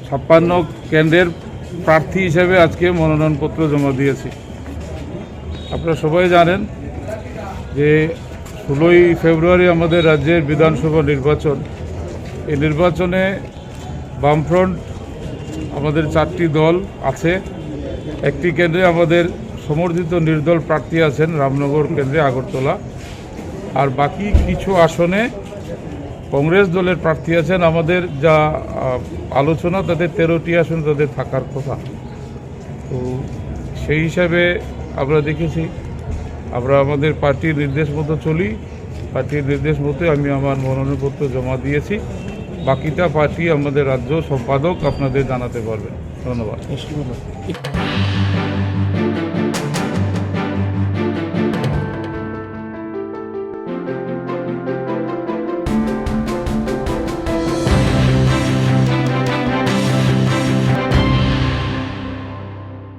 56 কেন্দ্রের প্রার্থী হিসেবে আজকে মনোনয়নপত্র জমা দিয়েছি। আপনারা সবাই জানেন যে 16ই ফেব্রুয়ারি আমাদের রাজ্যের বিধানসভা নির্বাচন। এই নির্বাচনে বামফ্রন্ট আমাদের 4টি দল আছে। একটি কেন্দ্রে আমাদের সমর্থিত নির্দল প্রার্থী আছেন রামনগর কেন্দ্রে আগরতলা, আর বাকি কিছু আসনে কংগ্রেস দলের প্রার্থী আছেন। আমাদের যা আলোচনা তাদের 13টি আসন তাদের থাকার কথা। তো সেই হিসাবে আমরা দেখেছি, আমরা আমাদের পার্টির নির্দেশ মতো চলি। পার্টির নির্দেশ মতো আমি আমার মনোনয়নপত্র জমা দিয়েছি। বাকিটা পার্টি আমাদের রাজ্য সম্পাদক আপনাদের জানাতে পারবেন। ধন্যবাদ।